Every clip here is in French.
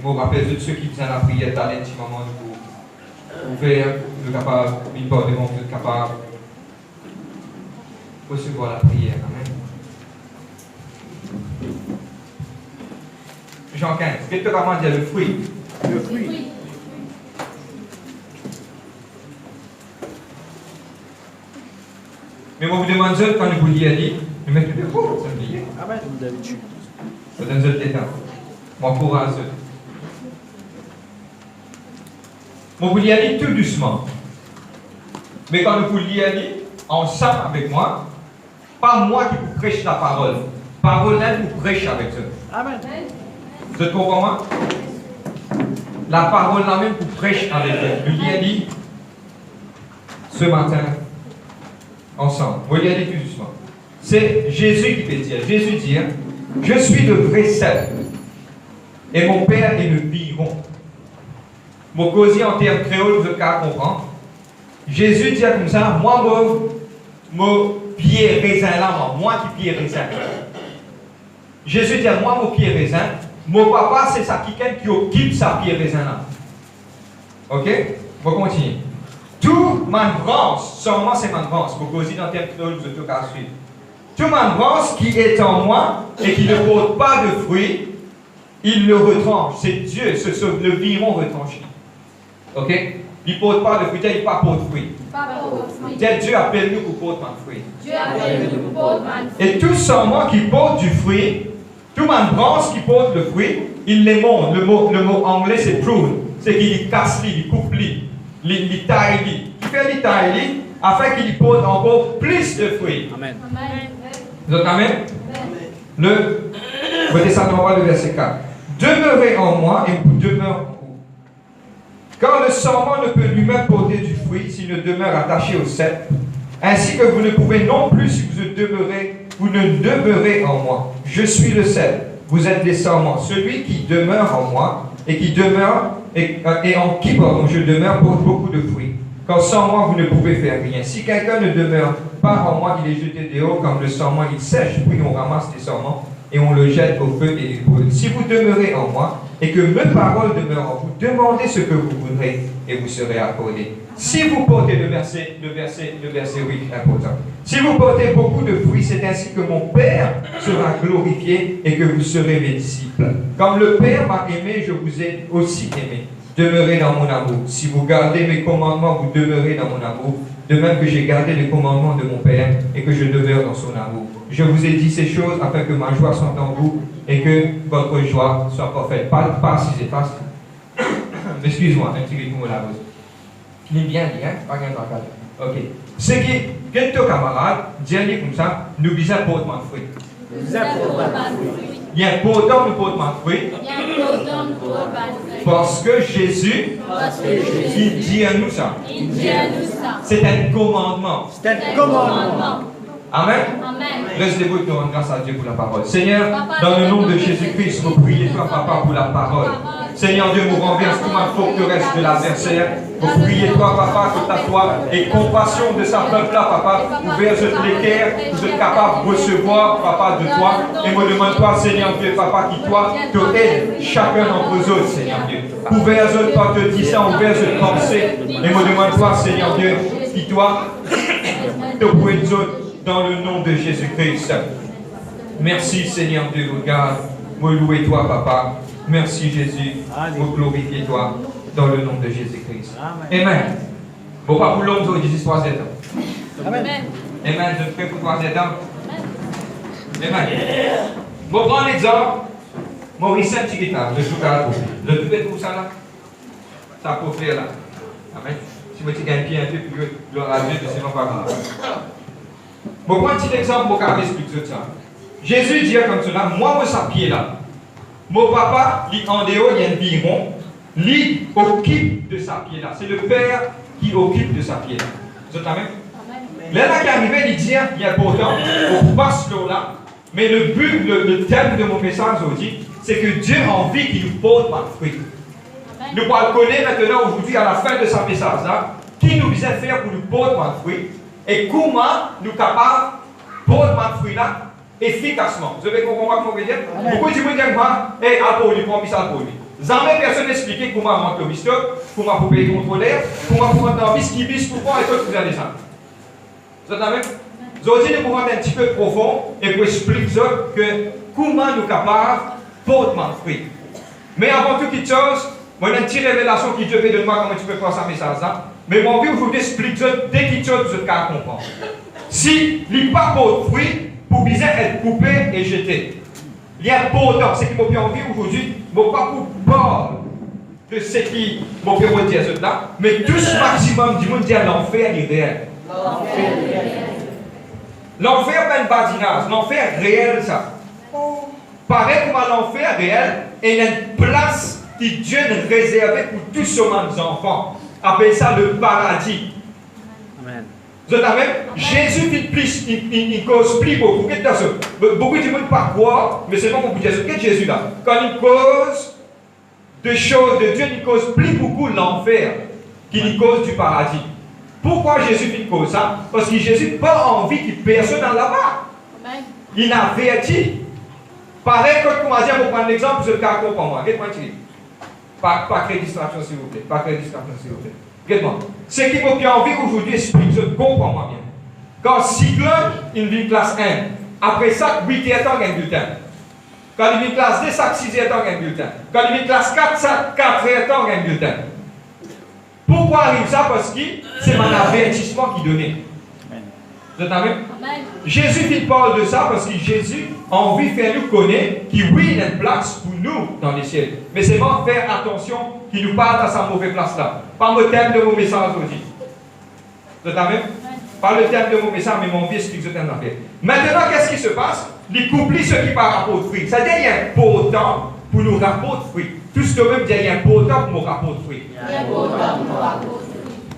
me rappelle de ceux qui faisaient la prière, d'aller un petit moment pour ouvrir, de capable, une porte de monde, de capable recevoir la prière. Amen. Jean 15. Qu'est-ce que tu as dit le fruit? Le fruit. Mais moi, vous demande quand vous lisez, je mets tout de haut, ça me dit. Amen. Comme d'habitude. Ça donne le temps. Mon courage. Moi, vous lisez tout doucement. Mais quand vous lisez ensemble avec moi, pas moi qui vous prêche la parole. Parole là, vous prêche avec eux. Amen. Vous comprenez moi? La parole là même vous prêche avec eux. Vous lisez ce matin ensemble. Vous lisez tout doucement. C'est Jésus qui peut dire. Jésus dit, je suis le vrai sel. Et mon Père est le biron. Mon causier en termes créoles, vous pouvez comprendre. Jésus dit comme ça, moi, mon pied raisin là, moi qui pied raisin. Jésus dit, moi, mon pied raisin, mon papa, c'est ça qui occupe sa pied raisin là. Ok? On va continuer. Tout ma branche, seulement c'est ma branche, mon causier en termes créoles, vous pouvez suivre. Tout ma branche qui est en moi et qui ne porte pas de fruits, il le retranche. C'est Dieu, le viron retranché. Ok? Il ne porte pas de fruits, il ne porte pas de fruits. Dieu appelle nous pour porter un fruit. Et tout seulement qui porte du fruit, tout ma branche qui porte le fruit, il les monte. Le mot anglais c'est prune. C'est qu'il casse, il coupe, il taille. Il fait il taille afin qu'il porte encore plus de fruits. Amen. Vous êtes amen? Le verset 4. Demeurez en moi et vous demeurez en vous. Car le sarment ne peut lui-même porter du fruit s'il ne demeure attaché au cep. Ainsi que vous ne pouvez non plus si vous ne demeurez en moi. Je suis le cep. Vous êtes les sarments. Celui qui demeure en moi et qui demeure et en qui je demeure porte beaucoup de fruits. Car sans moi, vous ne pouvez faire rien. Si quelqu'un ne demeure pas en moi, il est jeté dehors comme le sarment, il sèche, puis on ramasse les sarments et on le jette au feu et il brûle. Si vous demeurez en moi et que mes paroles demeurent en vous, demandez ce que vous voudrez et vous serez accordé. Si vous portez le verset 8 important. Si vous portez beaucoup de fruits, c'est ainsi que mon Père sera glorifié et que vous serez mes disciples. Comme le Père m'a aimé, je vous ai aussi aimé. Demeurez dans mon amour. Si vous gardez mes commandements, vous demeurez dans mon amour. De même que j'ai gardé les commandements de mon Père et que je demeure dans son amour. Je vous ai dit ces choses afin que ma joie soit en vous et que votre joie soit parfaite. Pas si c'est facile. Excuse-moi, un petit peu pour la pause. Je l'ai bien dit, hein? Pas qu'un droit. Ok. Ce qui, quelques camarades, disent comme ça, nous disons portement de fruits. Il y a pourtant nous portement de fruits. Parce que Jésus, il dit à nous ça. C'est un commandement. Amen. Restez-vous et rendre grâce à Dieu pour la parole. Seigneur, dans le nom de Jésus-Christ, vous priez toi, Papa, pour la parole. Seigneur Dieu, vous renverse tout ma forteresse de l'adversaire. Vous priez toi, Papa, que ta foi et compassion de sa peuple-là, Papa, ouvert l'équerre, vous êtes capable de recevoir, Papa, de toi. Et me demande-toi, Seigneur Dieu, Papa, qui toi, te aide chacun d'entre eux autres, Seigneur Dieu. Ouvert toi, te disant, ouvert de pensée. Et me demande-toi, Seigneur Dieu, qui toi, te pouvez nous autres. Dans le nom de Jésus-Christ. Merci Seigneur Dieu, regarde. Me louer toi, Papa. Merci Jésus. Me glorifier toi. Dans le nom de Jésus-Christ. Amen. Bon, pas pour l'homme, vous dites 3 ans. Amen. Amen. Je prie pour 3 ans. Amen. Bon, prends l'exemple. Maurice, un petit guitare. Je joue à la coupe. Je peux faire tout ça là. Ça peut faire là. Amen. Si vous avez un pied un peu plus, gloire à Dieu, c'est non pas grave. Bon, prends un petit exemple pour qu'on explique ça. Jésus dit comme cela, moi, je suis pied là. Mon papa, lui en dehors, il y a un biron, lui occupe de sa pied là. C'est le Père qui occupe de sa pied là. Vous êtes amen? Là, qui est arrivé, il dit, il y a pourtant, on passe l'eau là, mais le but, le thème de mon message aujourd'hui, c'est que Dieu a envie qu'il nous porte par fruit. Nous allons connaître maintenant, aujourd'hui, à la fin de ce message là, qui nous vient faire pour nous porter par fruit. Et comment nous sommes capables de porter ce fruit-là efficacement. Vous avez compris ce que je veux dire? Pourquoi tu me dis que et à pour lui, prends ça pour lui. Jamais personne n'expliquait comment monter au bistop, comment vous payer contrôleur, comment vous prendre dans le qui bis, pourquoi et tout, vous allez ça. Vous entendez? Aujourd'hui, nous pouvons être un petit peu profond et pour expliquer que comment nous sommes capables de porter de fruit. Mais avant toute chose, moi, j'ai une petite révélation qui Dieu fait de moi, comment tu peux faire ça message là. Mais mon vie aujourd'hui explique dès qu'il chose vous êtes comprendre. Si il n'y a pas de fruit, pour bien être coupé et jeté. Il y a pourtant, ce qui m'a envie aujourd'hui, je ne pas parler de ce qui m'a fait dire cela, mais tout ce maximum du monde dit l'enfer est réel. L'enfer n'est pas badinage, l'enfer réel ça. Pareil comme l'enfer réel, il y a une place que Dieu a réservée pour tous ces enfants. Appelle ça le paradis. Amen. Vous êtes même Jésus il cause plus beaucoup. Beaucoup de gens ne pas croire, mais c'est pas pour Jésus. Qu'est-ce que Jésus là? Quand il cause de choses de Dieu, il cause plus beaucoup l'enfer qu'il cause du paradis. Pourquoi Jésus fait cause ça? Parce que Jésus n'a pas envie qu'il personne dans là-bas. Il a averti. Pareil, quand on m'a dit, on prend l'exemple, je le caractère pour moi. Regardez-moi, pas créer distraction, s'il vous plaît. Pas créer distraction, s'il vous plaît. Regardez-moi. Ce qui m'a bien envie aujourd'hui, explique, je comprends moi bien. Quand cyclone, il vient classe 1. Après ça, 8 heures, il y a un bulletin. Quand il vient classe 2, ça, 6 heures, il y a un bulletin. Quand il vient classe 4, ça, 4 heures, il y a un bulletin. Pourquoi arrive ça? Parce que c'est mon avertissement qui donnait. Vous entendez? Jésus il parle de ça parce que Jésus a envie de faire nous connaître qu'il oui, il y a une place pour nous dans les ciels. Mais c'est vraiment faire attention qu'il nous parle à sa mauvaise place là. Pas le thème de mon message aujourd'hui. Vous entendez? Pas le thème de mon message, mais mon vie explique ce thème d'affaire. Maintenant, qu'est-ce qui se passe? Il couple ce qui par rapport au fruit. C'est-à-dire qu'il y a un important pour nous rapporter fruit. Tout ce que même dire, il y a un important pour nous rapporter fruit.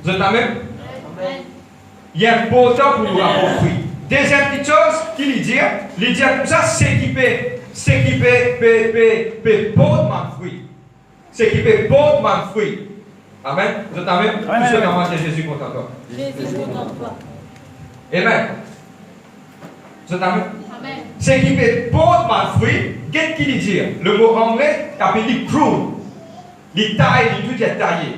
Vous entendez? Il y a un important pour nous rapporter fruit. Deuxième petite chose qu'il dit comme ça, c'est qui peut porter mon fruit. C'est qui peut porter mon fruit. Amen. Vous entendez? Tout ce que nous Jésus content toi. Jésus content toi. Amen. Vous entendez? Amen. C'est qui peut porter mon fruit. Qu'est-ce qu'il dit? Le mot anglais, il prune. Il taille, il tout est taillé.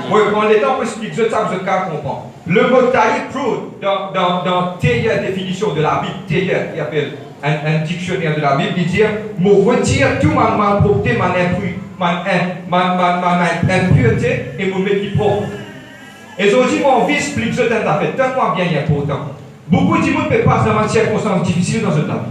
Moi, je prends le temps pour expliquer ça, vous allez comprendre. Le mot tailler, prune, dans la définition de la Bible, Thayer, qui appelle un dictionnaire de la Bible, il dit, je retire tout ma malpropreté, ma impureté, et me mettre propre. Et aujourd'hui, mon vie explique ce temps d'affaires, tellement bien important. Beaucoup de gens peuvent passer dans une circonstance difficile dans ce temps.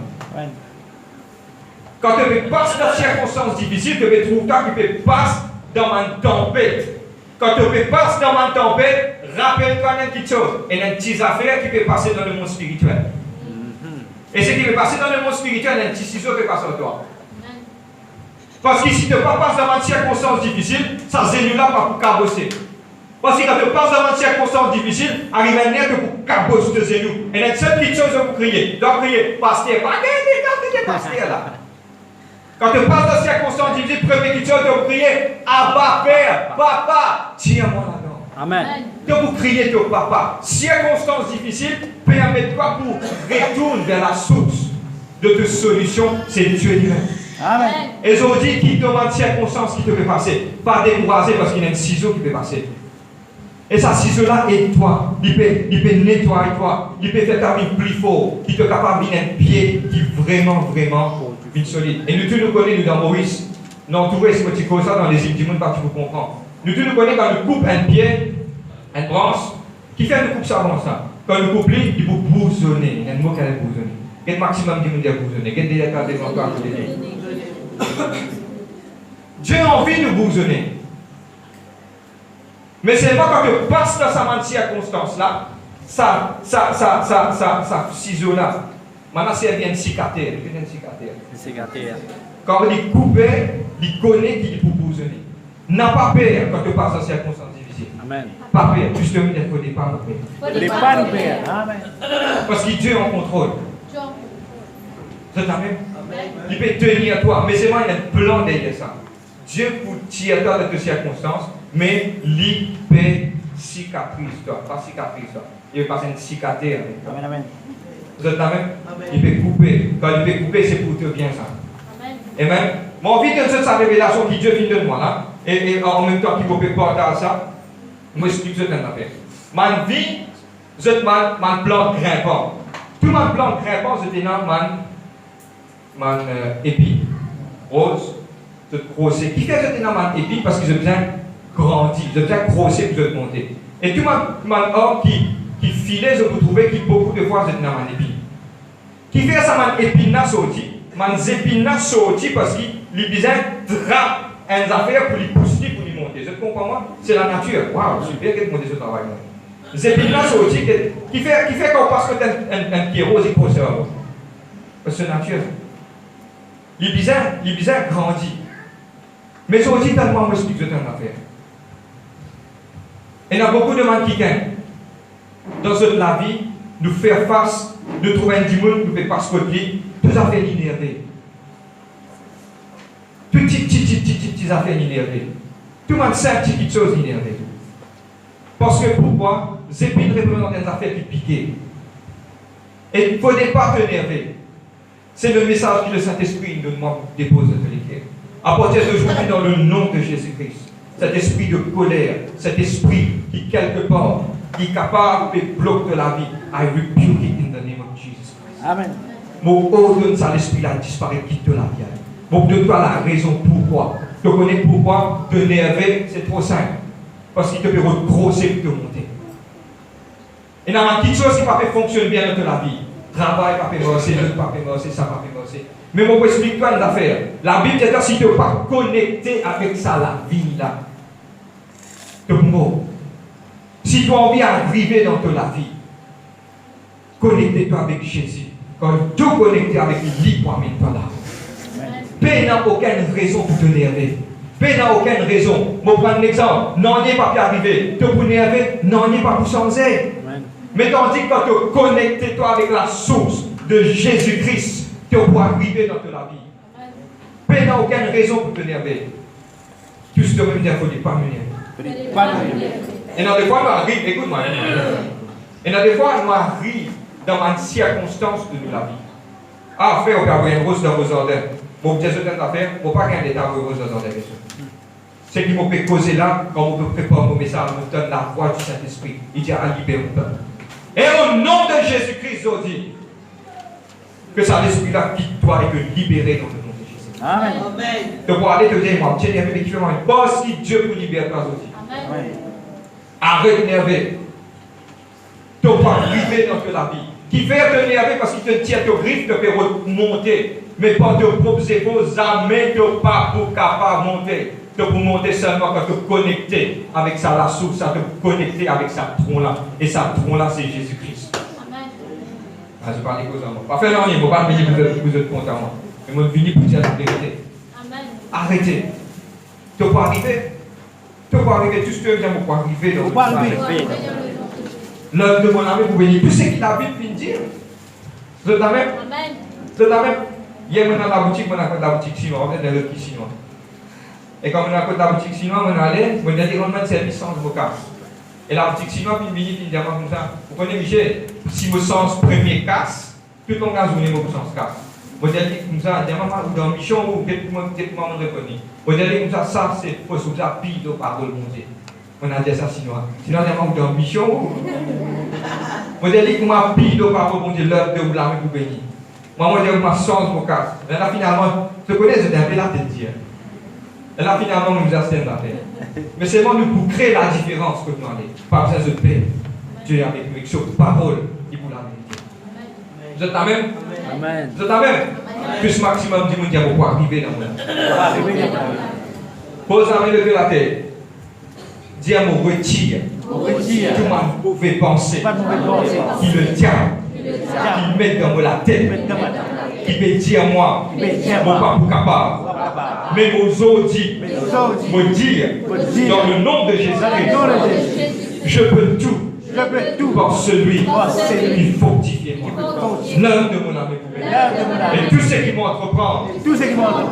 Quand tu passes dans une circonstance difficile, tu peux trouver que tu peux passer dans une tempête. Quand tu peux passer dans une tempête, rappelle-toi d'une petite chose. Il y a une petite affaire qui peut passer dans le monde spirituel. Et ce qui peut passer dans le monde spirituel, il y a un petit ciseau qui peut passer en toi. Parce que si tu ne passes pas dans une circonstance difficile, ça ne là pas pour cabosser. Parce que quand tu passes dans une circonstance difficile, arrive un nez pour cabosser tes genoux. Et il y a une seule petite chose pour crier. Donc crier, pasteur, pasteur là. Quand tu passes dans une circonstance difficile, première petite chose pour crier, Abba Père, Papa, tiens-moi la main. Amen. Donc vous criez ton papa. Circonstances difficiles, permettez-toi pour retourner vers la source de tes solutions, c'est Dieu lui-même. Amen. Et aujourd'hui, qui demande circonstances qui te fait passer, pas décourager parce qu'il y a un ciseau qui peut passer. Et ce ciseau-là aide toi, il peut nettoyer toi, il peut faire ta vie plus fort, qui te capable d'un pied qui est vraiment solide. Et nous tous nous connaissons, nous dans Maurice, nous trouvons ce petit ça dans les îles du monde, pas que vous comprenez. Nous tous nous connaissons quand nous coupe un pied, une branche, qui fait nous coupe ça comme ça. Quand nous coupe, il faut bousonner. Il y a un mot qui est bousonner. Quel maximum de monde est bousonner? Quel délai est encore Dieu a envie de bousonner. Mais c'est pas quand tu passes dans sa circonstance-là, ça ciseau-là. Maintenant, c'est bien une cicatrice. Quand il coupe, il connaît qu'il faut bousonner. N'a pas peur quand tu passes dans ces circonstances difficiles. Amen. Pas peur, justement, il ne faut pas nous peur. Les pas nous père. Amen. Parce que Dieu est en contrôle. Vous entendez? Il peut tenir toi, mais c'est moi, il y a un plan derrière ça. Dieu peut tirer toi de tes circonstances, mais il peut cicatrice toi, pas cicatrice toi. Il peut passer une cicatrice avec toi. Amen, amen. Vous entendez? Il peut couper. Quand il peut couper, c'est pour te bien ça. Amen. Et même, J'ai envie de donner sa révélation qui Dieu vient de moi là. Et en même temps, qui vous prépare à ça. Moi, je explique ce qu'on a fait. Ma vie, c'est man plante grimpant. Tout ma plante grimpant, c'était dans man épi. Rose, c'est grossé. Qui fait c'était dans man épi parce qu'ils ont bien grandi, ils ont bien grossé pour se monter. Et tout man homme qui filait, je vous trouvais qui beaucoup de fois c'était dans man épi. Qui fait ça man épina sorti, man épina sorti parce qu'il besoin drap une affaire pour lui pousser, pour lui monter. Je comprends moi? C'est la nature. Waouh, super que monter ce travail. Zépina sorti qui fait qu'on passe que un pierrot et qu'on se c'est nature. Il bizarre grandit. Mais sorti tellement moi explique que c'est une affaire. Et il y a beaucoup de gens qui gagnent. Dans cette la vie, nous faire face, nous trouver un dimanche, nous faire parce que tout affaires énervées. Petites affaires énervées. Tout le monde sait petites choses énervées. Parce que pourquoi? Zépine représente des affaires qui piquent. Et il ne faut pas t'énerver. C'est le message que le Saint-Esprit nous dépose de l'écrire. À partir d'aujourd'hui, dans le nom de Jésus-Christ, cet esprit de colère, cet esprit qui, quelque part, est capable de bloquer la vie, I rebuke it in the name of Jesus Christ. Amen. Mon ordonne ça, l'esprit-là disparaît, quitte la vie. Mon donne toi la raison pourquoi. Tu connais pourquoi t'énerver, c'est trop simple. Parce qu'il te fait grossir pour te monter. Et il y a une petite chose qui ne fonctionne bien dans la vie. Travail, pas penser, l'autre pas penser, ça pas penser. Mais moi, je explique toi une affaire. La Bible dit que si tu n'es pas connecté avec ça, la vie là, tu es mort. Si tu as envie d'arriver dans ta vie, connecte-toi avec Jésus. Quand tu es connecté avec lui, pour amener toi là. Paix n'a aucune raison pour te nerver. Paix n'a aucune raison. Je prends un exemple. Non, il n'est pas pu arriver. Tu peux nerver. Non, il n'est pas pour changer. Mais tandis que quand tu connectes toi avec la source de Jésus-Christ, tu peux arriver dans ta vie. Paix n'a aucune raison pour te nerver. Tout ce que tu veux dire, il ne faut pas me nerver. Et dans des fois, nous arrivons, écoute-moi. Et dans des fois, nous arrivons dans une circonstance de la vie. Ah, frère, on peut avoir une rose dans vos ordres. Bon, Dieu, c'est une affaire, il ne faut pas qu'il y ait des tabous dans ordres. C'est qui m'ont fait causer là, quand on peut préparer mon message, on donne la voix du Saint-Esprit. Il dit à libérer mon peuple. Et au nom de Jésus-Christ, je dis que ça l'esprit-là quitte toi et que libérer dans le nom de Jésus. Amen. Tu peux aller te dire, moi, tiens, il y a des différents. Parce que Dieu peut libérer toi aussi. Amen. Arrête d'énerver. Tu peux arriver dans la vie. Qui fait te nerver parce qu'il te tient te griffe, te fait remonter. Mais pas de propres efforts, jamais tu pas pour capable de monter. Tu peux monter seulement quand tu es connecté avec ça, la source, tu es connecté avec sa tronc-là. Et sa tronc-là, c'est Jésus-Christ. Amen. Ah, je parle des causes à moi. Pas faire rien, il ne faut pas me dire que vous êtes content à moi. Mais moi, je viens pour dire la vérité. Amen. Arrêtez. Tu peux arriver. Tu peux arriver. Tout ce que tu veux dire, tu peux arriver dans le monde. L'œuvre de mon ami pour venir. Tout ce qu'il a vu, puis dire. Je t'amène. Je t'amène. Hier, on a la boutique, on a la boutique chinoise, on a le qui chinois. Et quand on a la boutique chinoise, on a allé, on a dit qu'on a une licence vocale. Et la boutique chinoise, puis il dit comme ça. Vous connaissez Michel, si vos sens premier casse, tout le monde a joué vos sens casse. Vous avez dit comme ça, maman, ou dans Michon, ou quelqu'un m'a reconnu. Vous avez dit comme ça, ça c'est faux, vous avez pile de paroles, mon Dieu. On a dit ça chinois. Sinon, on a dans Michon. Vous avez dit qu'on a pile de paroles, mon Dieu, l'œuvre de vous la vous bénir. Moi, je dis que ma chance pour casse. Et là, finalement, je connais, c'était un peu la tête dire. Et là, finalement, nous assistons la paix. Mais c'est vraiment nous pour créer la différence que nous avons. Pas besoin de paix. Dieu est avec nous, avec cette parole qui vous la vérité. Vous êtes la même? Amen. Vous êtes la même? Plus maximum, dis-moi, il y a beaucoup arriver dans le monde. Pose la main de la tête. Dis à mon retire. Tout ma mauvaise pensée. Qui le tient. Qui met dans la tête. Qui peut dire moi. Mon pas pour capable. Mais nos autres me dire dans le nom de Jésus-Christ. Je peux tout par celui qui fortifie moi. L'œuvre de mon ami. Et tout ce qui vont entreprendre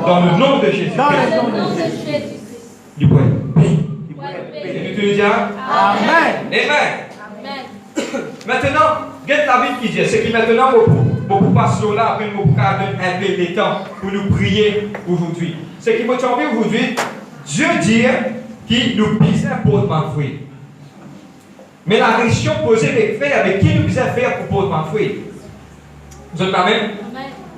dans le nom de Jésus-Christ. Du point. Et tu veux dire Amen. Amen. Maintenant, regarde la Bible qui dit, c'est que maintenant, beaucoup passer là, après nous donner un peu de temps pour nous prier aujourd'hui. c'est qu'il m'a tombé aujourd'hui, Dieu dit qu'il nous bisait pour de fruit. Mais la question posée avec frère, avec qui nous bisait faire pour de fruit? Vous êtes même?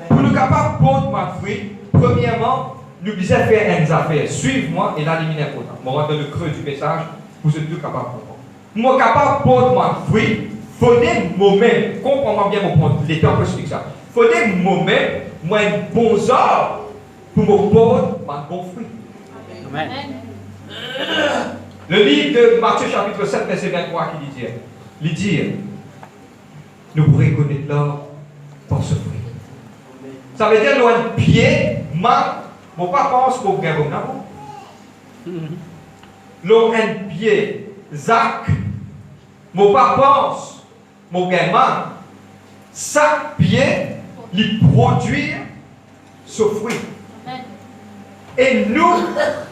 Pour nous capables pour de fruit, premièrement, nous bisait faire une affaire. Suive-moi et l'éliminer pour nous. Je vais rentrer le creux du message, vous êtes tous capables de comprendre. Moi capable pour de fruit, il faut moi-même, comprends-moi bien mon point, l'état pour expliquer ça. Il faut moi-même, moi un bon ordre pour me porter un bon fruit. Amen. Le livre de Matthieu chapitre 7, verset 23 qui dit, nous pourrons connaître l'or par ce fruit. Ça veut dire, nous avons un pied, mon pas pense pour bien bon, non? Nous avons un pied, Zach, mon pas pense, mon gamin, chaque pied, lui produire ce fruit. Et nous,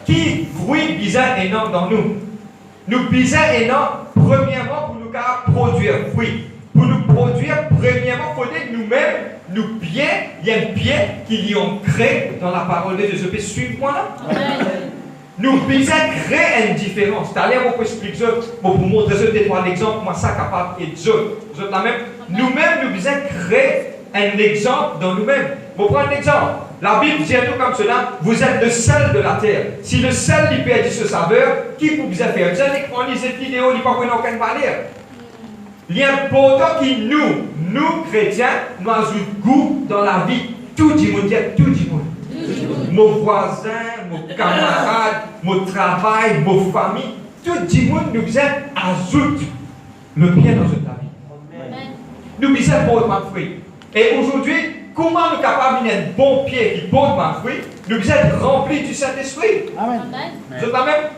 qui fruit bizarre énorme dans nous? Nous bizarre énorme, premièrement, pour nous produire fruit. Pour nous produire, premièrement, il faut que nous-mêmes, nous pieds, il y a un pied qui y ont créé dans la parole de Dieu. Je peux suivre moi là? Nous bizarre créer une différence. C'est-à-dire, on peut expliquer ça, pour vous montrer ça, des trois exemples, comment ça capable et Dieu. Vous êtes là même? Nous-mêmes, nous bizarre créer un exemple dans nous-mêmes. Pour prendre un exemple. La Bible dit à nous comme cela, vous êtes le sel de la terre. Si le sel lui perd ce saveur, qui peut vous faire? Vous allez prendre cette vidéo, il n'y a pas aucune valeur. Il est important que nous chrétiens, nous avons goût dans la vie. Tout le monde, tout le monde. Mon voisin, mon camarade, mon travail, mon famille, tout le monde nous ajoute le bien dans notre vie. Nous besoin pour le fruit. Et aujourd'hui, comment nous sommes capables d'un bon pied qui porte un fruit? Nous devons être remplis du Saint-Esprit. Amen. Vous êtes même?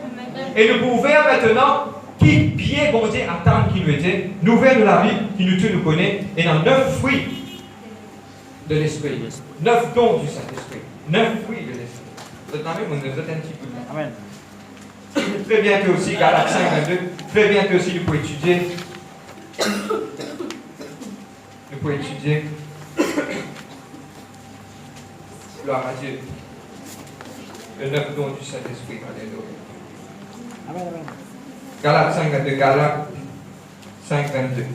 Et nous pouvons maintenant, qui pied bon Dieu attendre qui nous était, nous verrons la Bible qui nous connaît, et dans 9 fruits de l'Esprit. 9 dons du Saint-Esprit. 9 fruits de l'Esprit. Vous êtes même? Vous êtes un petit peu. Amen. Très bientôt aussi, Galates 5, 22. Très bientôt aussi, nous pouvons étudier. Nous pouvons étudier. Gloire à Dieu. Le 9 dons du Saint-Esprit. Alléluia. Galates 5, 22. Galates 5, 22.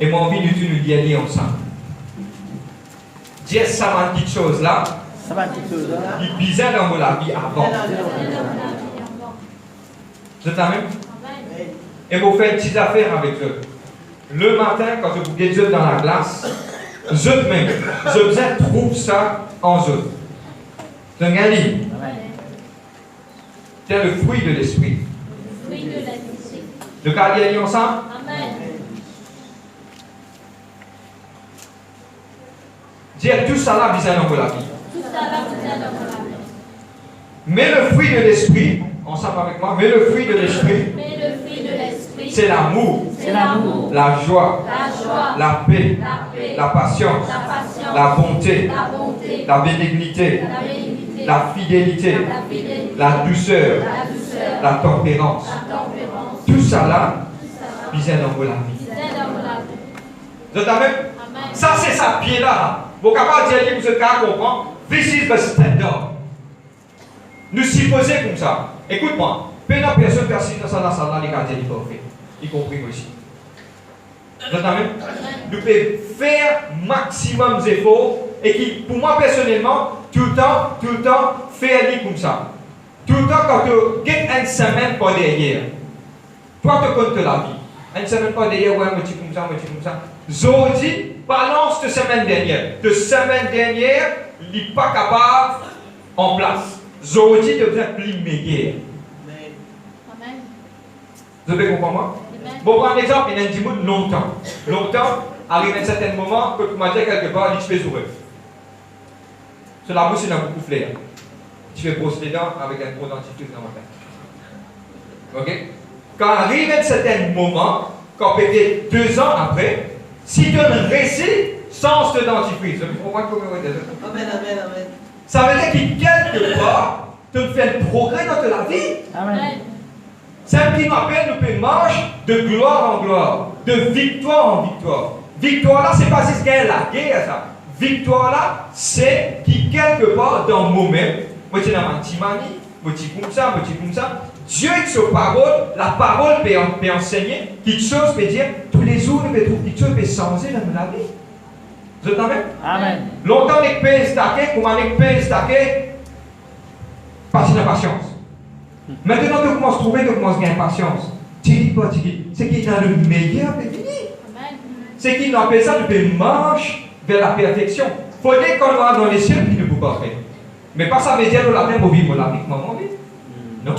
Et mon envie du tout nous y aller ensemble. Dire ça m'a dit chose là. Ça m'a dit chose là. Il bizarre dans la vie avant. Vous êtes la même? Et vous faites une petite affaire avec eux. Le matin, quand je vous guette dans la glace, eux-mêmes, je trouve ça en eux. C'est un livre. C'est le fruit de l'esprit. Le fruit de l'esprit. Le cas d'y aller ensemble? Amen. Dire tout ça là, bizarre dans la vie. Tout ça là, bizarre dans la vie. Mais le fruit de l'esprit, ensemble avec moi, mais le fruit de l'esprit. C'est l'amour, la joie, la paix, la patience, la bonté, la bénignité, la fidélité, la douceur, la tempérance. Tout ça là, bizarre dans la vie. Vous êtes avec? Ça c'est sa pied là. Vous êtes capable de dire que vous êtes capable de comprendre. This is the standard. Nous supposons comme ça. Écoute-moi. Peu de personnes qui sont dans la salle, les gardiens du parfait, y compris moi ici. Vous êtes avec? Nous pouvons faire maximum d'efforts et qui, pour moi personnellement, tout le temps, faire les comme ça. Tout le temps, quand tu gagnes une semaine par derrière, toi tu comptes la vie. Une semaine par derrière, ouais, me dis comme ça, me dis comme ça. Aujourd'hui, balance de semaine dernière. De semaine dernière, il n'est pas capable en place. Aujourd'hui, tu devient plus meilleur. Vous avez compris moi? Bon, pour un exemple, il y a un petit longtemps. Longtemps, arrive à un certain moment que tu m'as dit quelque part, il se fait sourire. Sur la bouche, il a beaucoup de flair. Tu fais brosser les dents avec un gros dentifrice dans ma tête. Ok? Quand arrive à un certain moment, quand peut-être 2 ans après, si tu as un récit sans ce dentifrice, Amen. Ça veut dire que quelque part, tu fais un progrès dans ta vie. Amen. C'est un qui m'appelle, nous pouvons marcher de gloire en gloire, de victoire en victoire. Victoire là, c'est pas si c'est la guerre, ça. victoire là, c'est qui quelque part dans moi-même, moi je suis dans ma petite manie, moi je suis comme ça, Dieu avec sa parole, la parole peut enseigner, quelque chose peut dire, tous les jours, il peut trouver quelque chose peut changer dans la vie. Vous êtes avec? Amen. Longtemps, on est payé stacké, comment on est payé stacké, partie de la patience. Maintenant, tu commences à trouver, tu commences à gagner patience. Tu dis quoi, c'est qui dans le meilleur peut venir. C'est qui nous appelle ça, de marche vers la perfection. Il faudrait qu'on va dans les cieux qui ne peut pas faire. Mais pas ça veut dire que la terre pour vivre la vie, comment on vit. Non.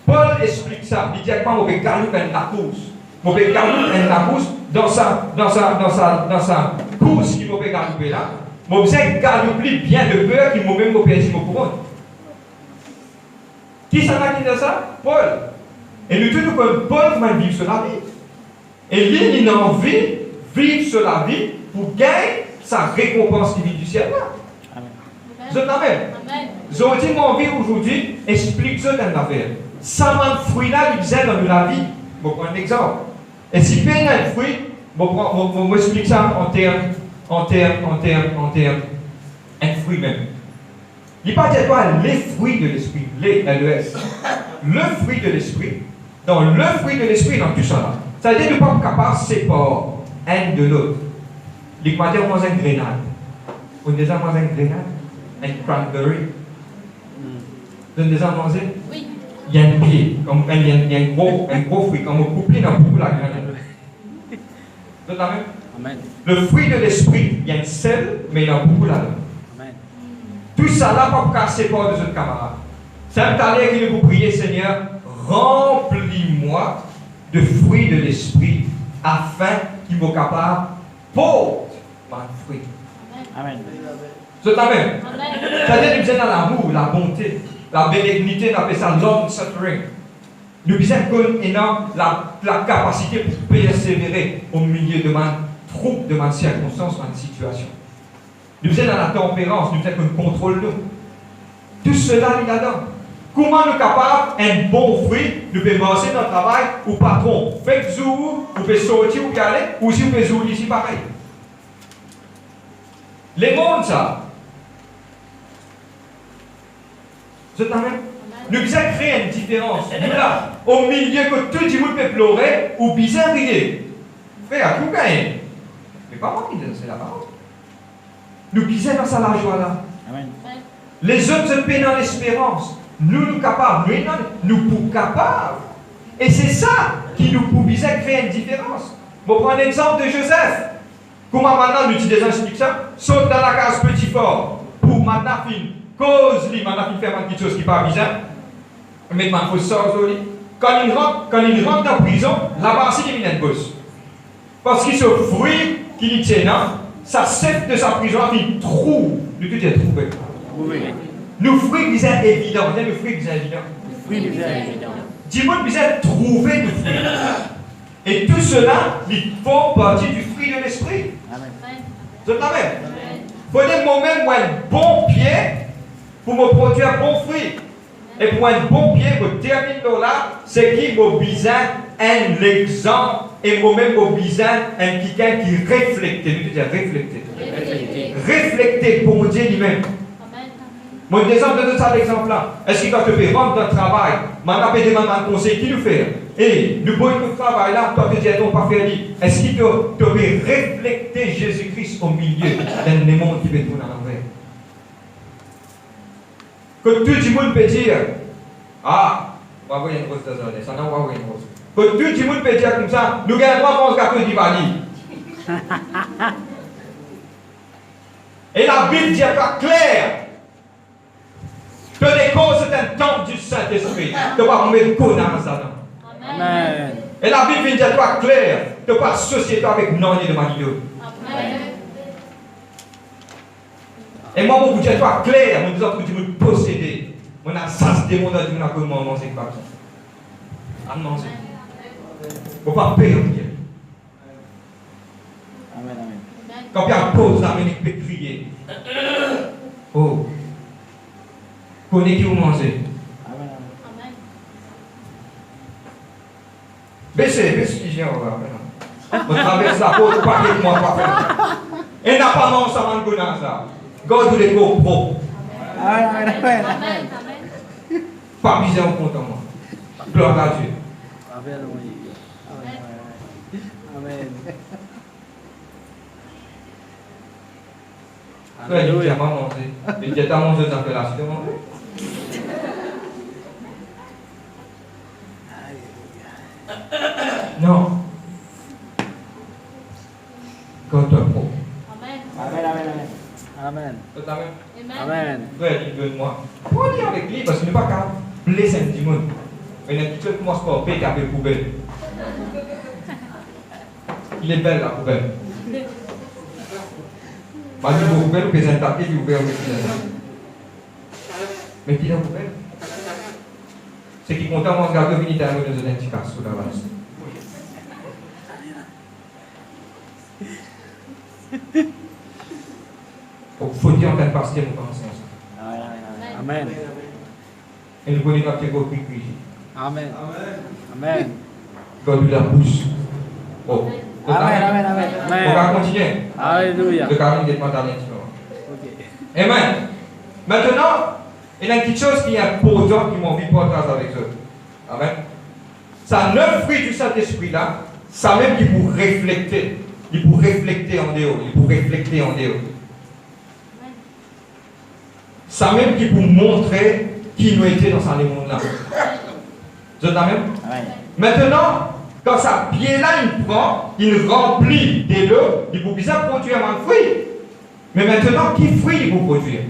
Paul explique ça. Il dit que moi, je vais gagner la course. Je vais gagner la course dans sa course qui m'a gagner là. Je vais gagner bien de peur qu'il m'a même perdu mon couronne. Qui s'en a dit de ça? Paul. Et nous tous, comme Paul, comment vivre sur la vie. Et lui, il a envie de vivre sur la vie pour gagner sa récompense qui vient du ciel là. Amen. Vous êtes amen. J'ai dit, mon vie aujourd'hui, explique ça dans l'affaire. Ça m'a fruit là, il disait dans la vie. Je vais prendre un exemple. Et si peine un fruit, je vais m'expliquer ça en termes, un fruit même. Il ne parle pas les fruits de l'esprit, les LES. Le fruit de l'esprit, dans le fruit de l'esprit, dans tout ça là. Ça veut dire que nous ne sommes pas capables de séparer un de l'autre. Les matières ont une grenade. Vous avez déjà mangé une grenade? Un cranberry? Vous avez déjà mangé? Oui. Il y a un pied, comme il y a un gros fruit, comme on coupe dans pour la grenade. Vous êtes d'accord? Amen. Le fruit de l'esprit, il y a un sel, mais il y a beaucoup là-dedans. Amen. Tout ça là, pas pour casser pas de autres camarades. C'est un talent qui nous prier, Seigneur, remplis-moi de fruits de l'esprit, afin qu'il soit capable de porter mon fruit. Amen. Vous êtes amen? Amen. C'est-à-dire que nous sommes dans l'amour, la bonté, la bénignité, on appelle ça long suffering. Nous avons la capacité pour persévérer au milieu de ma troupe, de ma circonstance, de ma situation. Nous sommes dans la tempérance, nous sommes qu'on contrôle nous. Tout cela, il y a dedans. Comment nous sommes capables, un bon fruit, nous pouvons lancer dans le travail, ou patron, faites jour, vous pouvez sortir ou y aller, ou si vous pouvez jouer ici pareil. Les mondes, ça. Vous êtes amen? Nous devons créer une différence. Nous là, au milieu que tout le monde peut pleurer ou bien rire. Frère, tout gagne. Mais pas moi qui dis, c'est la parole. Nous disons dans ça la joie là. Amen. Les autres se paient dans l'espérance. Nous capables. Nous pouvons capables. Et c'est ça qui nous pouvons créer une différence. Je vais prendre l'exemple de Joseph. Comment maintenant nous utilisons ça? Saute dans la case petit fort. Pour maintenant finir. Cause lui, maintenant il fait quelque chose qui n'est pas bizarre. Mais il faut sortir. Quand il rentre dans la prison, là-bas, c'est qu'il y a une bosse. Parce qu'il se fruit qu'il tient là, ça sève de sa prison, il trouve. Nous tout est trouvé. Oui. Nous fruits qui sont évidents. Nous fruits qui sont évidents. Oui, c'est évident. Dis-moi que vous êtes trouvé de fruits. Et tout cela, ils font partie du fruit de l'esprit. Amen. Vous êtes là-même? Il faut des moments où un bon pied pour me produire un bon fruit. Et pour un bon pied, pour terminer là, c'est qui m'a besoin un exemple et moi-même m'a besoin un quelqu'un qui réflecte. Nous disons réflecter. Réflecter pour Dieu lui-même. Mon exemple de ça, l'exemple là. Est-ce que quand tu peux rentrer dans le travail, maintenant tu demander un conseil qui nous fait? Et nous voyons le travail là, toi tu dis non pas faire dit. Est-ce que tu peux réflecter Jésus-Christ au milieu d'un monde qui peut tourner en l'envers? Que tout le monde peut dire, ah, on va voir une rose dans ça n'a pas voir une rose. Que tout le monde peut dire comme ça, nous gagnons 3 francs gâteaux d'Ivali. Et la Bible dit pas clair que l'école c'est un temple du Saint-Esprit. Tu ne vas pas mettre connasse là-dedans. Amen. Et la Bible dit pas clair, tu ne vas pas associer toi avec non et de Manilo. Et moi, vous dites pas clair, mon disant que tu me posséder. Mon assas des mondes à dire que moi, non, c'est pas ça. À manger. Il ne faut pas payer. Amen. Amen. Quand il y a une pause, la il peut crier. Oh. Connais qui vous mangez. Amen. Baissez, qui vient, on va. On traverse la côte, pas avec moi, pas faire. Et n'a pas mangé ça, man, ça. God, les gros propres. Amen. Amen. Amen. Pas bizarre, on compte en moi. Gloire à Dieu. Amen. Amen. Ouais, il dit à manger. Il dit à manger dans la cité, manger. Non. God te propre. Amen. Amen. Amen. Totalement. Amen. Frère, il veut moi. Pour aller avec lui, parce qu'il n'est pas capable de blesser un petit monde. Mais il qui commence par péter avec la poubelle. Il est belle la poubelle. Bah, il faut poubelle, vous un tapis, vous ouvert avec lui. Mais qui est la poubelle? C'est qui compte à mon garde venir dans le de l'indication sous la base. Donc, il faut dire en tant que pasteur, nous pensons ça. Amen. Et nous connaissons notre égo qui crie. Amen. Amen. God lui la pousse. Oh. Amen. On va continuer. Alléluia. Le carnet des pantalons. Ok. Amen. Maintenant, il y a une petite chose qui est importante qui m'envie de partager avec eux. Amen. Ça, 9 fruits du Saint-Esprit là, ça même qui pour refléter. Il pour refléter en dehors. Il pour refléter en dehors. Ça même qui pour montrer qui nous était dans ce monde-là. Vous êtes même? Maintenant, quand ça pied-là, il prend, il remplit des l'eau, il peut bien produire un fruit. Mais maintenant, qui fruit il peut produire?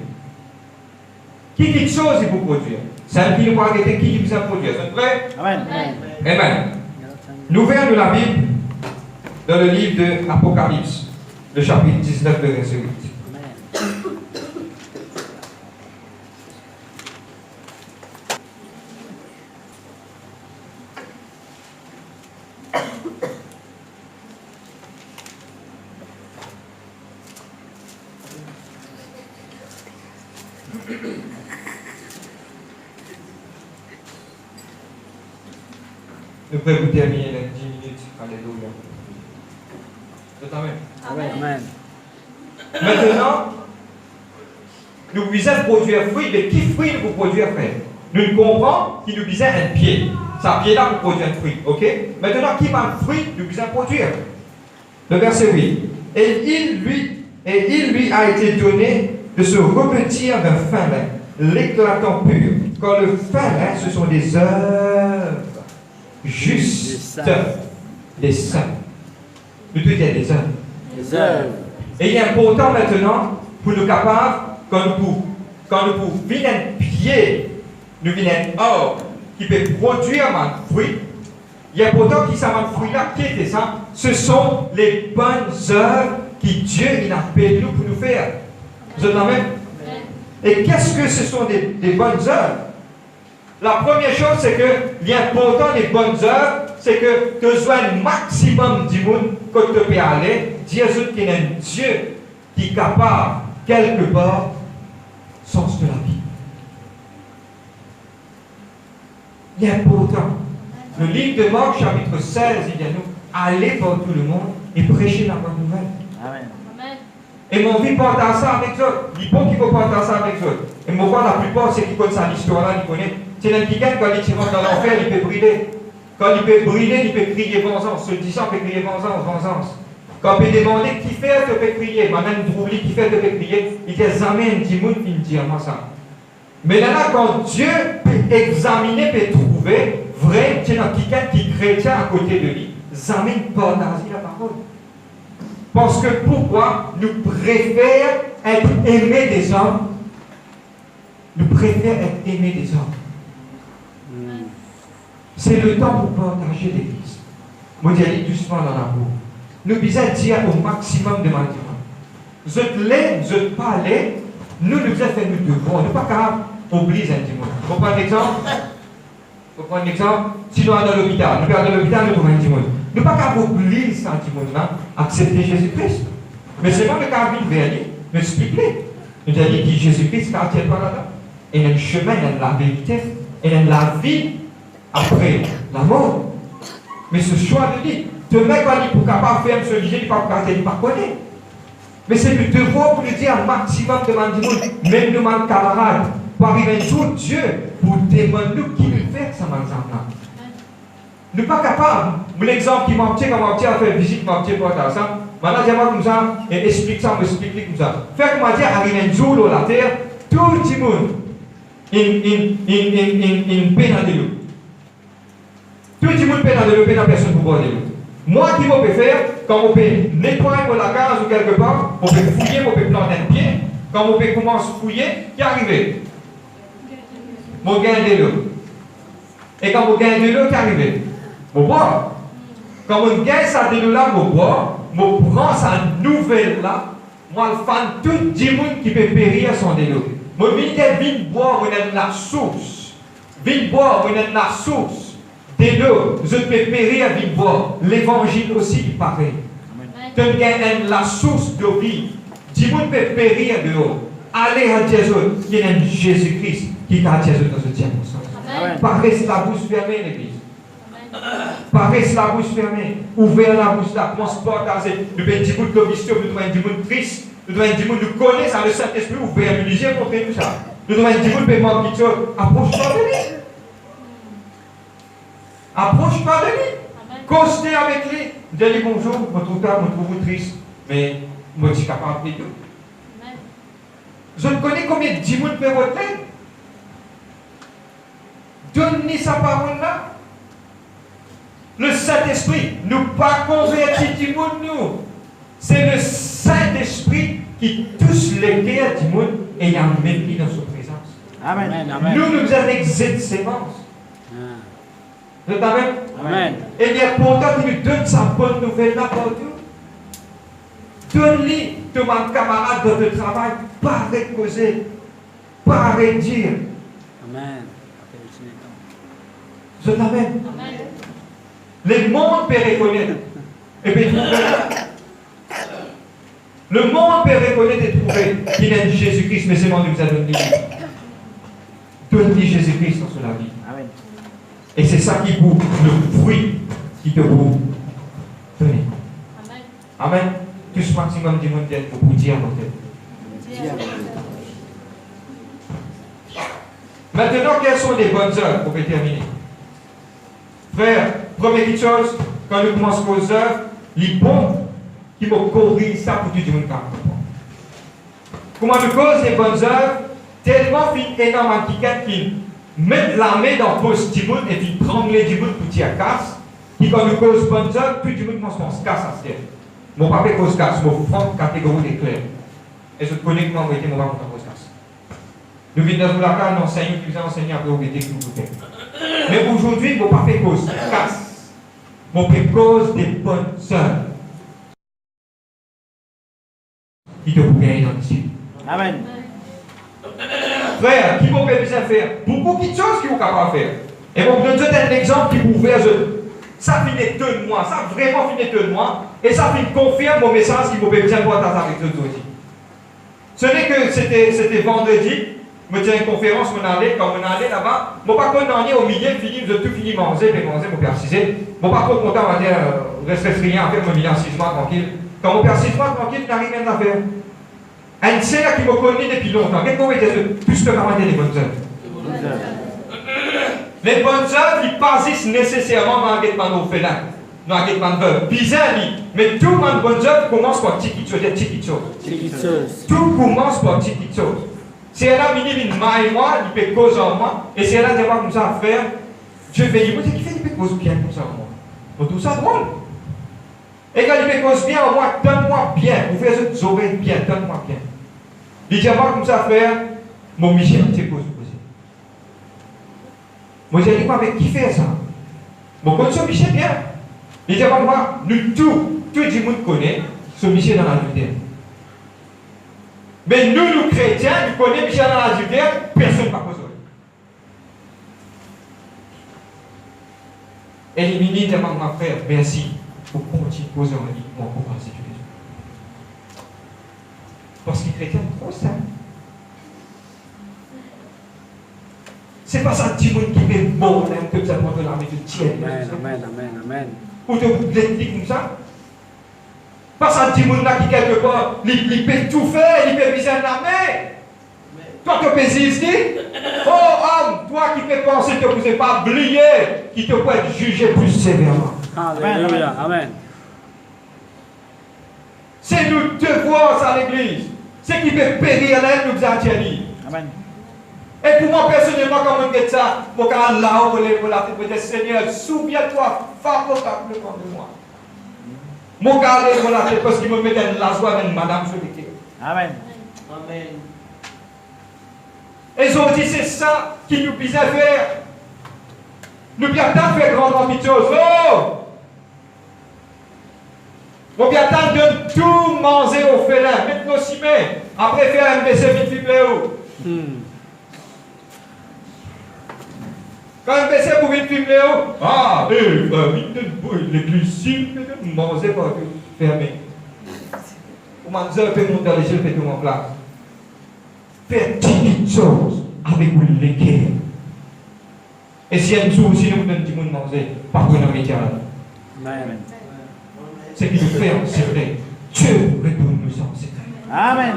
Qui quelque chose il peut produire? C'est un qui nous va arrêter, qui peut produire? Vous êtes prêts? Amen. Amen. Nous verrons de la Bible dans le livre de l'Apocalypse, le chapitre 19, le verset 8. Nous pouvons vous terminer dans 10 minutes. Alléluia. Amen. Maintenant, nous visons produire fruit, mais qui fruit nous produire frère? Nous comprenons qu'il nous visons un pied. Ça pied là pour produire un fruit. Ok? Maintenant, qui va un fruit nous visons produire? Le verset 8. Et il lui a été donné de se revêtir d'un fin lin, l'éclatant pur. Quand le fin lin, ce sont des œuvres justes des saints. Nous devons dire des œuvres. Les œuvres. Et il est important maintenant pour nous capables, quand nous pouvons venir un pied, nous venons un or qui peut produire un fruit. Il est important qu'il s'en fruit là, qui était ça? Ce sont les bonnes œuvres que Dieu il a appelé nous pour nous faire. Vous êtes la même? Et qu'est-ce que ce sont des bonnes œuvres? La première chose, c'est que l'important des bonnes œuvres, c'est que tu sois un maximum du monde que tu peux aller, dire qu'il y a un Dieu qui est capable, quelque part, sens de la vie. L'important. Le livre de Marc, chapitre 16, il dit à nous, allez par tout le monde et prêchez la bonne nouvelle. Amen. Et mon vie partage ça avec eux. Il faut qu'il faut partager ça avec eux. Et mon voix, la plupart, c'est qu'ils connaissent l'histoire-là, ils connaissent. C'est un qui gagne quand il rentre dans l'enfer, il peut brûler. Quand il peut brûler, il peut crier vengeance. Se disant, il peut crier vengeance. Quand il peut demander qui fait, il peut crier. Maintenant, Drouli qui fait, il peut crier. Il dit, amène, dis moi, il me dit, moi ça. Mais là, quand Dieu peut examiner, peut trouver, vrai, c'est un quelqu'un qui est chrétien à côté de lui, zamine partager la parole. Parce que pourquoi nous préférons être aimés des hommes? Nous préférons être aimés des hommes. C'est le temps pour partager l'Église. Moi, je dis doucement dans la boue. Nous devons dire au maximum de manière. Vous êtes là, vous n'êtes pas là. Nous devons faire nous devons. Nous ne pas capables d'oublier un petit mot. Vous prenez un exemple? Si nous allons dans l'hôpital, nous allons dans l'hôpital, nous trouvons un petit mot. Nous ne pas capables d'oublier ce petit mot-là, accepter Jésus-Christ. Mais c'est pas le cas de vers lui, mais expliquez. Nous avons dit que Jésus-Christ ne tient pas là-dedans. Il y a un chemin, il y a la vérité, il y a la vie après la mort. Mais ce choix de lui, demain, quand il est capable de faire ce sujet, il ne peut pas connaître. Mais c'est le devoir pour nous dire un maximum de monde, même de mon camarade, pour arriver un jour Dieu, pour demander nous qui nous fait ça, maintenant. Nous ne sommes pas capables. Mon exemple qui m'a dit, quand m'a dit à faire visite, m'a dit pour ça. Maintenant, dis-moi comme ça, et explique ça, m'explique comme ça. Fait que m'a dit, arriver un jour sur la terre, tout le monde, il peine à l'eau. Tout le monde peine à l'eau, peine à personne pour boire de l'eau. Moi, qui peux faire, quand on peut nettoyer la case ou quelque part, on peut fouiller, on peut planter un pied. Quand on peut commencer à fouiller, qui arrive? On gagne de l'eau. Et quand on gagne de l'eau, qui arrive? On boit. Quand on gagne ça de l'eau là, on boit. On prend sa nouvelle là. Moi, je fan tout le monde qui peut périr sans de l'eau. Moi, je viens boire, on est la source. Viens boire, on est la source. De l'eau, je peux périr à boire. L'évangile aussi, il pareil. Tu gagnes la source de vie. Si vous ne peut périr de l'eau, allez à Jésus, qui est Jésus-Christ, qui a Jésus dans ce diable. Pas rester la bouche fermée, l'église. Pas rester la bouche fermée. Ouvrez la bouche, la transporte. Nous devons dire que nous devons dire que triste. Nous devons dire que nous connaissons le Saint-Esprit. Ouvrez la Bible, montrez tout ça. Nous devons dire que nous devons quelque chose. Approche-toi de lui. Approche-toi de lui. Costez avec lui. Dis-lui bonjour, je trouve triste, mais moi je suis capable de tout. Je ne connais combien de démons peut votre l'aide. Donnez sa parole là. Le Saint-Esprit, nous pas convertis démons nous. C'est le Saint-Esprit qui touche les cœurs du monde et il a même mis dans sa présence. Amen. Amen. Nous avons exercé sémence. Vous Amen. Amen. Et il est pourtant qu'il nous donne sa bonne nouvelle là partout. Donne-lui de mon camarade dans le travail, pas arrêter de causer, pas arrêter de dire. Amen. Je t'amène. Le monde peut reconnaître. Et puis le monde peut reconnaître et trouver qu'il est Jésus-Christ, mais c'est moi qui nous a donné. Donne-lui Jésus-Christ dans la vie. Amen. Et c'est ça qui vous, le fruit qui te vous donner. Amen. Amen. Tout ce maximum du monde pour vous dire votre tête. Maintenant, quelles sont les bonnes œuvres pour terminer? Frère, première chose, quand nous commençons aux œuvres, les bons qui vont corriger ça pour tout le monde. Comment nous cause les bonnes œuvres? Tellement fin énorme qui mettent la main dans le poste du monde et puis prendre les du monde pour tirer casse, qui quand nous cause bonnes œuvres, tout le monde pense casse à ce terre. Mon papa cause casse, mon frère catégorie d'éclair. Et je connais comment on était mon papa cause casse. Nous venons dans la case, nous enseignons, nous enseignons après, on était tout le temps. Mais aujourd'hui, mon papa cause casse. Mon papa cause des bonnes œuvres. Qui te vous gagner dans le ciel. Amen. Frère, qui vous besoin de faire? Beaucoup de choses qui vous capable de faire. Et bon, je donne un exemple qui vous ouvre. Ça finit de moi, ça vraiment finit de moi. Et ça finit confirme mon message qui vous besoin de partager avec vous aussi. Ce n'est que c'était vendredi. Je me tiens une conférence, quand on allait là-bas, mon pas condamné au milieu, je tout fini manger, mon père 6. Mon pas content, on va dire, reste rien à faire, mon milieu 6 mois tranquille. Quand mon père 6 mois tranquille, il n'a rien à faire. Un sœur qui me connaît depuis longtemps, qu'est-ce qu'on veut dire? Plus que les bonnes œuvres. Les bonnes œuvres, ils passent nécessairement dans un guettement orphelin, dans un guettement veuve. Bizarre, mais tout le monde bonnes œuvres commence par petite chose. Tout commence par petite chose. Si elle a mis une main et moi, il peut causer en moi, et si elle a des comme ça à faire, Dieu fait, il fait, il peut causer bien comme ça en moi. Donc tout ça drôle. Et quand il me cause bien en moi, donne-moi bien. Vous faites vos oreilles bien, donne-moi bien. Il dit à moi comme ça, frère, mon Michel, tu causes aussi. Moi, j'ai dit, avec qui fait ça? Mon compte sur Michel, bien. Il dit à moi, nous, tout le monde connaît ce Michel dans l'adultère. Mais nous chrétiens, nous connaissons Michel dans l'adultère, personne ne va causer. Éliminer des ma frère, merci. Pour continuer à poser en ligne, mon courage, c'est tous les jours. Parce que les chrétiens sont trop simples. C'est pas ça, petit monde qui est bon, un peu ça pour l'armée de tienne. Amen. Ou te vous êtes dit comme ça. Pas ça dit moun qui quelque part, il peut tout faire, il peut viser la main. Toi qui peux ici, oh homme, toi qui peux penser que vous n'êtes pas oublié, qui te peut être jugé plus sévèrement. Alléluia. Amen. C'est nous devoir à l'église. C'est qui peut périr l'aide, nous a dit. Amen. Et pour moi personnellement, comme on dit ça, je vais là où je vais Seigneur, souviens-toi favorablement de moi. Je vais aller pour la tête parce qu'il me met dans la joie de madame solitaire. Amen. Amen. Et ils ont dit, c'est ça qui nous puisse faire. Nous bien tant faire grande chose. Oh! Nous bien tant de tout manger au félin, mettre nos cimets, après faire un BC vite vite. Quand un BC pour vite vite ah, l'église, si, manger pas fermé. Pour m'en dire, monter dans les yeux, tout en place. Faire petites choses avec l'équerre. Et si un jour, si nous donnons du monde manger, pas pour nos métiers. Amen. Ce qui nous fait en secret, Dieu retourne nous en secret. Amen.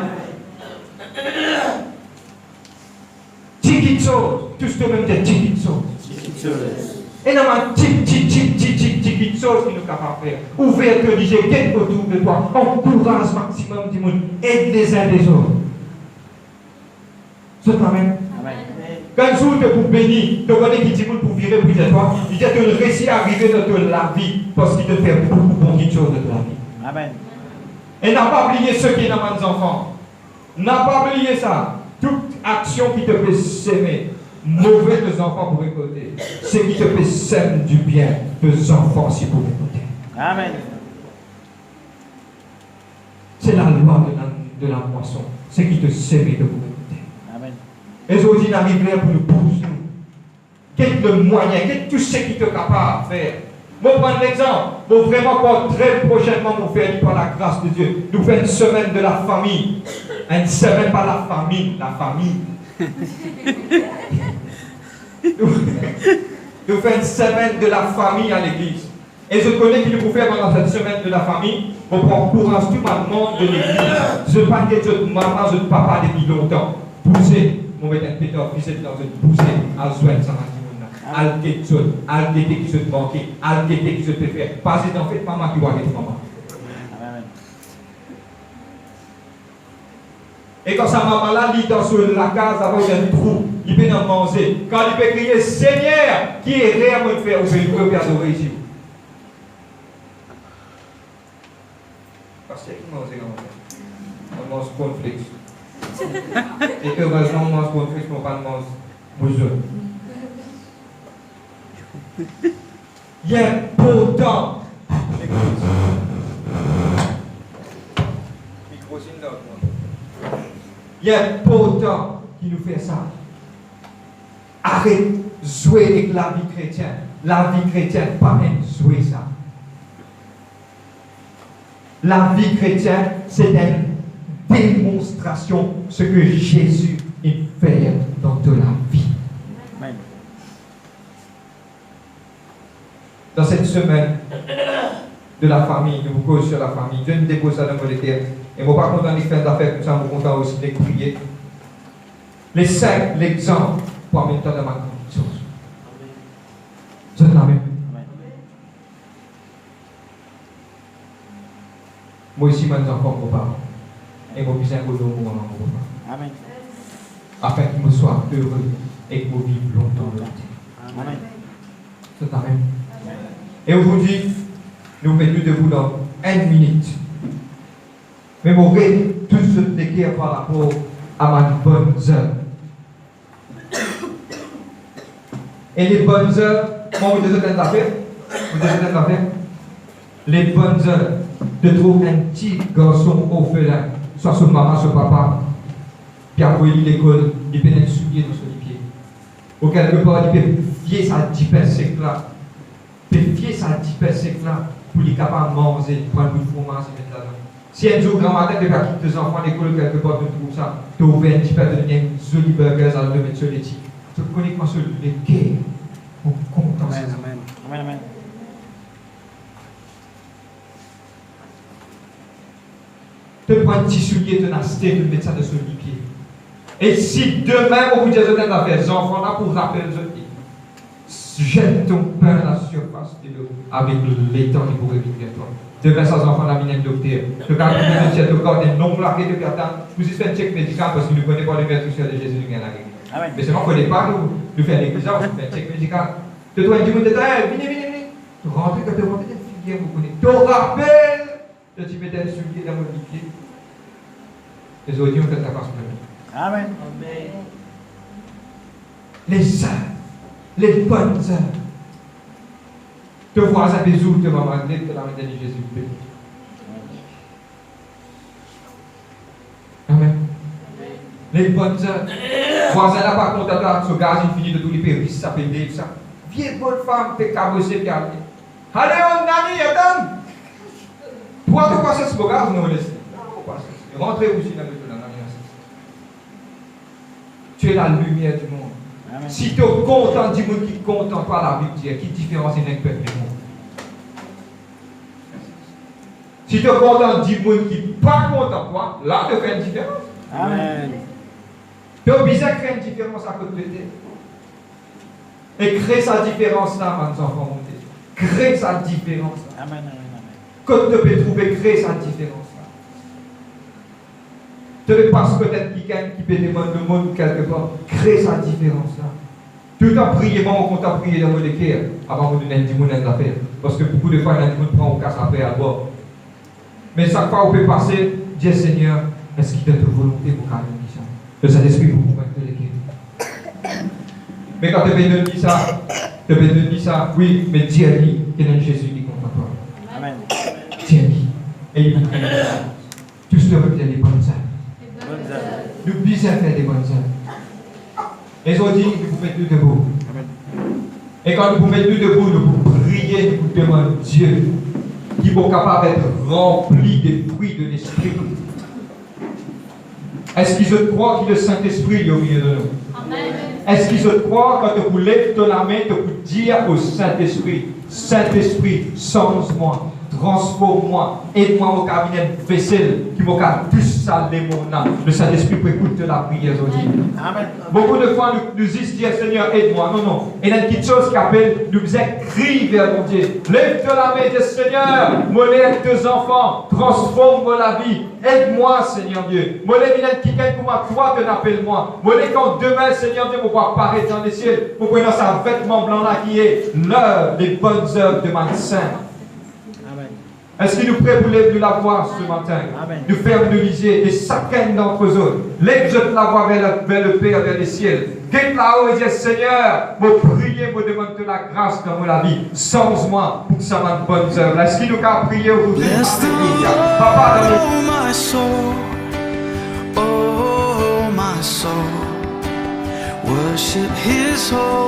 Petites choses, tout ce même des petites choses. Et nous avons petites choses qui nous capables de faire. Ouvrir que j'ai quelqu'un autour de toi, encourage maximum du monde, aide les uns les autres. C'est Amen. Quand jour de pour bénir, de connaître qui dit pour virer pour toi, il dit que le récit arrivé dans la vie parce qu'il te fait beaucoup de bonnes choses de ta vie. Amen. Et n'a pas oublié ceux qui sont dans les enfants. N'a pas oublié ça. Toute action qui te fait s'aimer, mauvais tes enfants pour écouter. Ce qui te fait s'aimer du bien, tes enfants aussi pour écouter. Amen. C'est la loi de la moisson. Ce qui te sème de pour écouter. Amen. Et aujourd'hui, n'arrive là pour nous pousser. Quel est le moyen, quel est tout ce qui te capable de faire. Je vais prendre l'exemple. Bon, vraiment, pas très prochainement, nous faire par la grâce de Dieu. Nous faisons une semaine de la famille. Une semaine par la famille. La famille. Nous faisons une semaine de la famille à l'église. Et je connais qu'il nous faire pendant cette semaine de la famille. On prend courage tout le monde de l'église. Je ne parle pas de maman, de papa depuis longtemps. Pousser. Mon mettre un pétard, puis dans une poussée, à joindre ça, al tété qui se manquer, al tété qui se peut faire. Pas en fait, maman qui va être maman. Amen. Et quand sa maman là, lit dans la case avec un trou, il peut en manger. Quand il peut crier Seigneur, qui est réellement de faire, vous pouvez adorer ici. Parce que qui mange on mange cornflakes. Et heureusement, on mange cornflakes, mais on ne mange pas besoin. Il y a pourtant il y a pourtant qui nous fait ça. Arrête de jouer avec la vie chrétienne. La vie chrétienne, pas même jouer ça. La vie chrétienne, c'est une démonstration de ce que Jésus fait dans de la vie. Amen. Dans cette semaine de la famille, je vous cause sur la famille. Dieu nous dépose ça dans vos terres. Et je ne suis pas content de faire d'affaires comme ça, je suis content aussi de prier. Les 5, l'exemple, pour en même temps dans ma conscience. C'est la même. Moi aussi, mes enfants, mes parents. Et mon cousin, mon maman, mon papa. Amen. Afin qu'ils me soient heureux et que je vive longtemps de la terre. Amen. C'est la même. Et aujourd'hui, nous mettons debout dans 1 minute. Mais mon rêve, tout ce qui est par rapport à ma bonne œuvre. Et les bonnes œuvres, comment vous êtes en affaire? Vous êtes en affaire? Les bonnes œuvres, de trouver un petit garçon orphelin, soit son maman, son papa, puis après l'école, il peut être souillé dans son pied. Ou quelque part, il peut fier sa 10 sec là. Il peut fier sa 10 sec là pour les capables de manger, prendre du fromage et mettre là-dedans. Si un jour, grand-matin, tu vas quitter tes enfants à l'école quelque part, tu trouves ça, tu as ouvert un petit peu de une jolie burger à le mettre sur les tirs. Tu connais comment sur les quais pour content. Amen. Amen. Amen. te prendre un petit soulier, te naster, te mettre ça de sur les pieds. Et si demain, on vous dit à affaires, les enfants là pour rappeler les jette ton pain à la surface de l'eau avec l'étang qui pourrait venir vers toi. Demain, ces enfants là viennent docteur. Le gars qui vient de corps des non largués de carton, vous y faites un check médical parce que nous ne connaissons pas le maître social de Jésus, nous vient la mais seulement qu'on ne connaît pas, nous faisons l'église, on fait un check médical. Tu dois dire, venez. Tu rentres, quand tu rentres, tu vous connaissez. Tu rappelles que tu mets un soulier dans mon pied. Les autres, on fait ta passe. Amen. Les heures, les bonnes heures. Te voisin des jours, te maman, te la main de Jésus. Amen. Les bonnes heures. Voisin là, par contre, ce gaz, il finit de tous les pays, ça peut dire ça. Vieille bonne femme, t'es cabossé, puis allez. Allez, on a mis, attends. Toi, tu passes ce gaz, non, laissez. Rentrez aussi dans le temps. Tu es la lumière du monde. Amen. Si tu es content du monde qui est content, toi, la Bible dit, qui différence il n'est que du monde. Si tu es content du monde qui n'est pas content, toi, là, tu fais une différence. Amen. Tu es obligé de créer une différence à côté de toi. Et crée sa différence là, mes enfants. Crée sa différence là. Amen. Quand tu peux trouver, crée sa différence là. Tu ne passes peut-être quelqu'un qui peut demander le monde quelque part. Crée sa différence là. Tout en prier, bon, on t'a prié dans mon équerre avant de donner 10 000 d'affaires. Parce que beaucoup de fois, il y a des gens qui prennent au casse après à bord. Mais chaque fois, on peut passer, dire Seigneur, est-ce qu'il est de volonté pour calmer ça? Le Saint-Esprit pour convaincre l'équerre. Mais quand tu peux dire ça, oui, mais dis-lui qu'il y a Jésus qui compte en toi. Amen. Dis-lui. Et il vous traite ça. Tout ce que vous avez des bonnes œuvres. Nous bisons faire des bonnes œuvres. Et ils ont dit, vous pouvez mettre nous debout. Et quand nous pouvons mettre nous debout, nous pouvons prier, nous pouvons demander Dieu qui est capable d'être rempli des fruits de l'Esprit. Est-ce qu'ils se croient que le Saint-Esprit est au milieu de nous? Amen. Est-ce qu'ils se croient quand vous lèvez la main de vous dire au Saint-Esprit, Saint-Esprit, change-moi, transforme-moi, aide-moi au cabinet vaisselle qui m'a plus salé mon âme. Le Saint-Esprit peut écouter la prière aujourd'hui. Amen. Beaucoup de fois, nous disons, Seigneur, aide-moi. Non. Et il y a une petite chose qui appelle, nous crie vers mon Dieu. Lève la main, dis Seigneur, moi lève tes enfants, transforme la vie. Aide-moi, Seigneur Dieu. Moi lève quelqu'un pour moi, toi, te appelle-moi. Moi lève quand demain, Seigneur Dieu, pour apparaître dans les cieux, pour prendre sa vêtement blanc là qui est l'œuvre des bonnes œuvres de ma sainte. Est-ce que nous prêts pour lever la voix ce matin? Amen. Nous faire nous liser et chacun d'entre eux. Lève la voix vers le Père, vers les ciels. Guette là-haut et dis Seigneur, me prier, me demande de la grâce dans la vie. Change-moi pour que ça m'a de bonnes œuvres. Est-ce qu'il nous a prié aujourd'hui? Alléluia. Papa, my soul, oh my soul, worship His holy